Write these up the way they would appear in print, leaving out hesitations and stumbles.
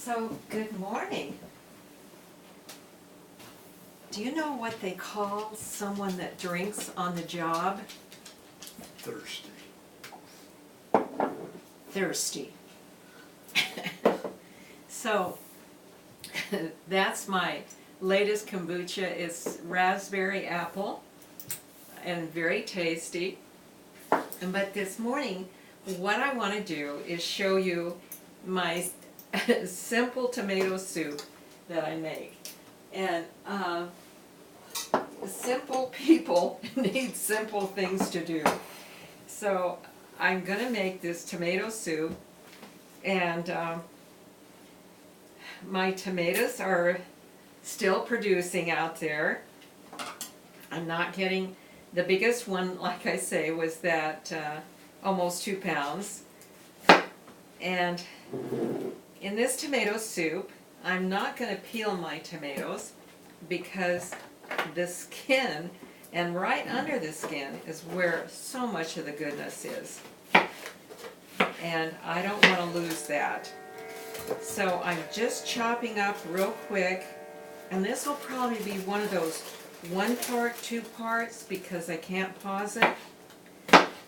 So, good morning. Do you know what they call someone that drinks on the job? Thirsty. Thirsty. So, that's my latest kombucha. It's raspberry apple and very tasty. But this morning, what I want to do is show you my simple tomato soup that I make. And simple people need simple things to do. So I'm going to make this tomato soup, and my tomatoes are still producing out there. I'm not getting, the biggest one, like I say, was that almost 2 pounds. And in this tomato soup, I'm not going to peel my tomatoes because the skin and right under the skin is where so much of the goodness is. And I don't want to lose that. So I'm just chopping up real quick, and this will probably be one of those 1 part, 2 parts because I can't pause it.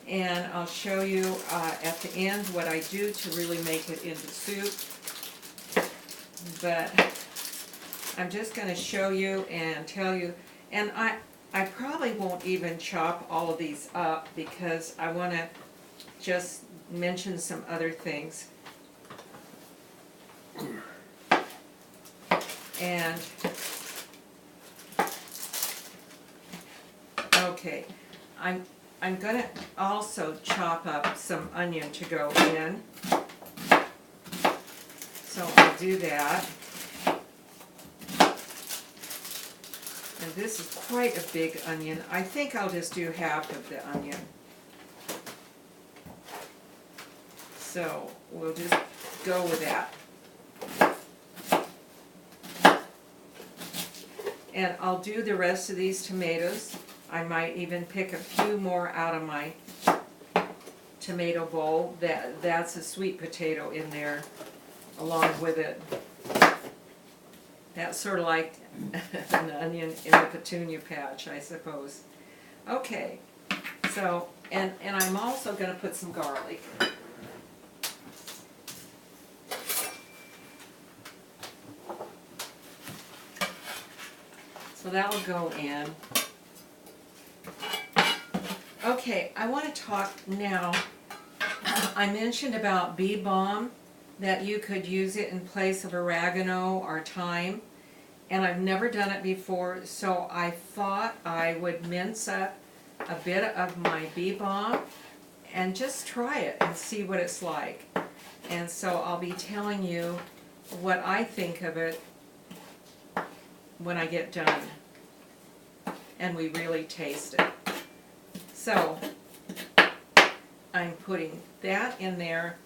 And I'll show you at the end what I do to really make it into soup. But I'm just going to show you and tell you, and I probably won't even chop all of these up because I want to just mention some other things. And okay, I'm going to also chop up some onion to go in. So I'll do that. And this is quite a big onion. I think I'll just do half of the onion. So we'll just go with that. And I'll do the rest of these tomatoes. I might even pick a few more out of my tomato bowl. That's a sweet potato in there along with it. That's sort of like an onion in the petunia patch, I suppose. Okay, so, and I'm also going to put some garlic. So that will go in. Okay, I want to talk now. I mentioned about Bee Balm, that you could use it in place of oregano or thyme, and I've never done it before, so I thought I would mince up a bit of my Bee Balm and just try it and see what it's like. And so I'll be telling you what I think of it when I get done and we really taste it. So I'm putting that in there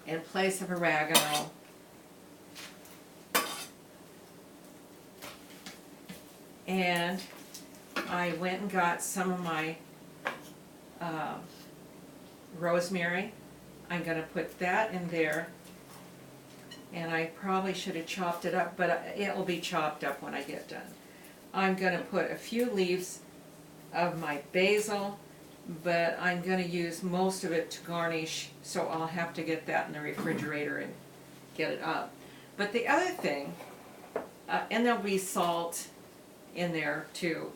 in place of oregano. And I went and got some of my rosemary. I'm going to put that in there. And I probably should have chopped it up, but it will be chopped up when I get done. I'm going to put a few leaves of my basil, but I'm going to use most of it to garnish, so I'll have to get that in the refrigerator and get it up. But the other thing, and there'll be salt in there too,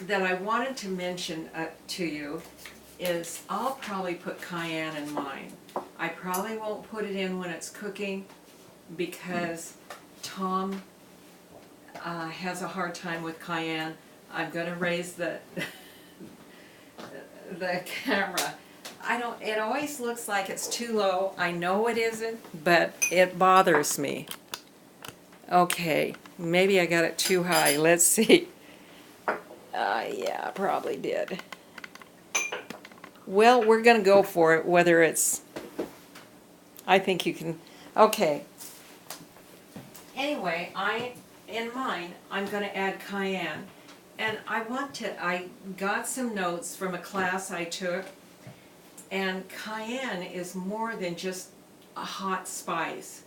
that I wanted to mention to you is I'll probably put cayenne in mine. I probably won't put it in when it's cooking because Tom has a hard time with cayenne. I'm going to raise the camera. It always looks like it's too low. I know it isn't, but it bothers me. Okay, maybe I got it too high. Let's see. Yeah, I probably did. Well, we're going to go for it, whether it's, I think you can, okay. Anyway, in mine, I'm going to add cayenne. And I got some notes from a class I took, and cayenne is more than just a hot spice.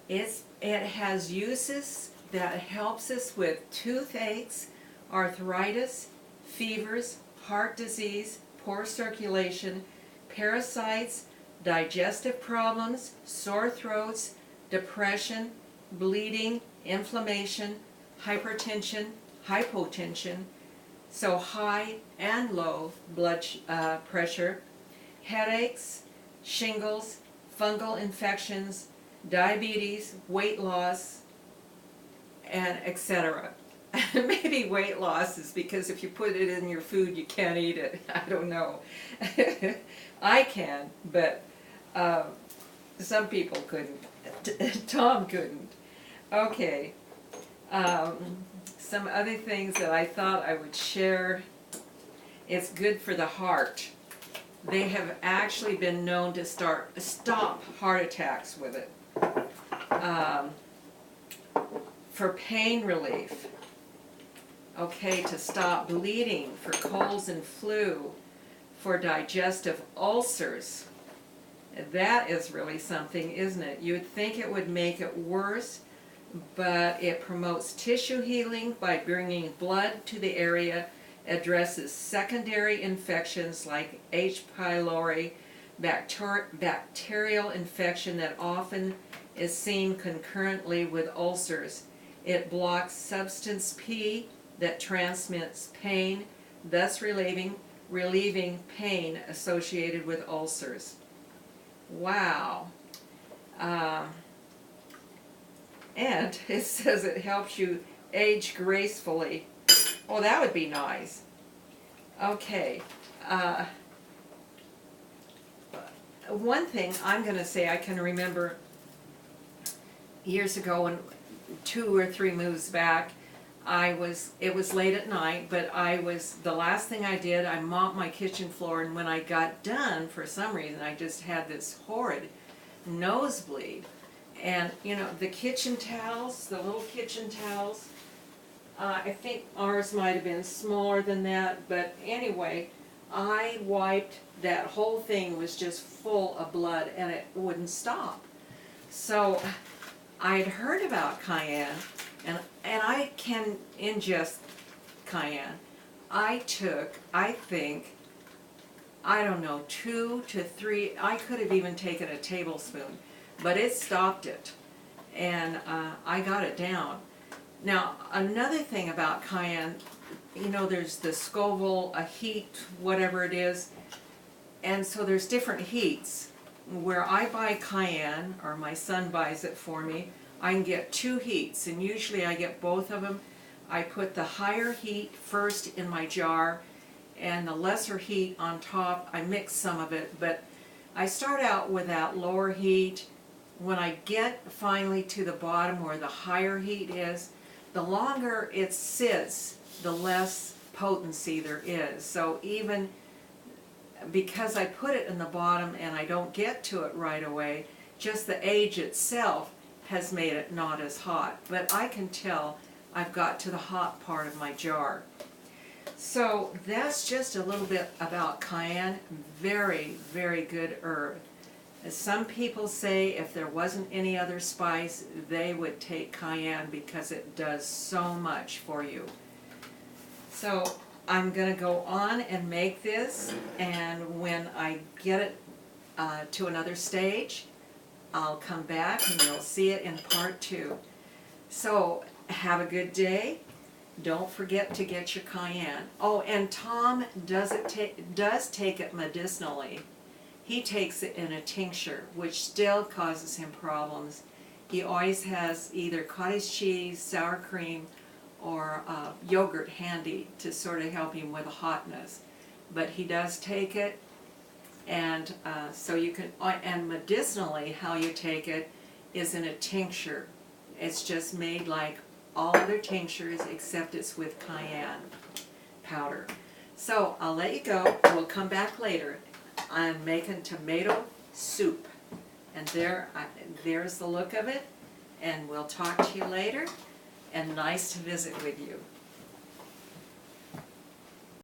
It has uses that helps us with toothaches, arthritis, fevers, heart disease, poor circulation, parasites, digestive problems, sore throats, depression, bleeding, inflammation, hypertension, hypotension, so high and low blood pressure, headaches, shingles, fungal infections, diabetes, weight loss, and etc. Maybe weight loss is because if you put it in your food you can't eat it. I don't know. I can, but some people couldn't. Tom couldn't. Okay. Some other things that I thought I would share. It's good for the heart. They have actually been known to stop heart attacks with it. For pain relief. Okay, to stop bleeding, for colds and flu, for digestive ulcers. That is really something, isn't it? You would think it would make it worse, but it promotes tissue healing by bringing blood to the area, addresses secondary infections like H. pylori, bacterial infection that often is seen concurrently with ulcers. It blocks substance P that transmits pain, thus relieving pain associated with ulcers. Wow. And it says it helps you age gracefully. Oh, that would be nice. Okay. One thing I'm going to say, I can remember years ago when 2 or 3 moves back, it was late at night, but the last thing I did, I mopped my kitchen floor, and when I got done, for some reason, I just had this horrid nosebleed. And, you know, the kitchen towels, the little kitchen towels, I think ours might have been smaller than that, but anyway, I wiped, that whole thing was just full of blood, and it wouldn't stop. So I'd heard about Cayenne, and I can ingest Cayenne. I took, I think, I don't know, 2 to 3, I could have even taken a tablespoon, but it stopped it, and I got it down. Now, another thing about Cayenne, you know, there's the Scoville, a heat, whatever it is, and so there's different heats. Where I buy Cayenne, or my son buys it for me, I can get 2 heats, and usually I get both of them. I put the higher heat first in my jar, and the lesser heat on top. I mix some of it, but I start out with that lower heat. When I get finally to the bottom where the higher heat is, the longer it sits, the less potency there is. So even because I put it in the bottom and I don't get to it right away, just the age itself has made it not as hot. But I can tell I've got to the hot part of my jar. So that's just a little bit about Cayenne. Very, very good herb. As some people say, if there wasn't any other spice, they would take Cayenne because it does so much for you. So I'm going to go on and make this, and when I get it to another stage, I'll come back and you'll see it in part 2. So have a good day. Don't forget to get your Cayenne. Oh, and Tom does take it medicinally. He takes it in a tincture, which still causes him problems. He always has either cottage cheese, sour cream, or yogurt handy to sort of help him with the hotness. But he does take it, and so you can, and medicinally how you take it is in a tincture. It's just made like all other tinctures except it's with cayenne powder. So I'll let you go. We'll come back later. I'm making tomato soup, and there's the look of it, and we'll talk to you later, and nice to visit with you.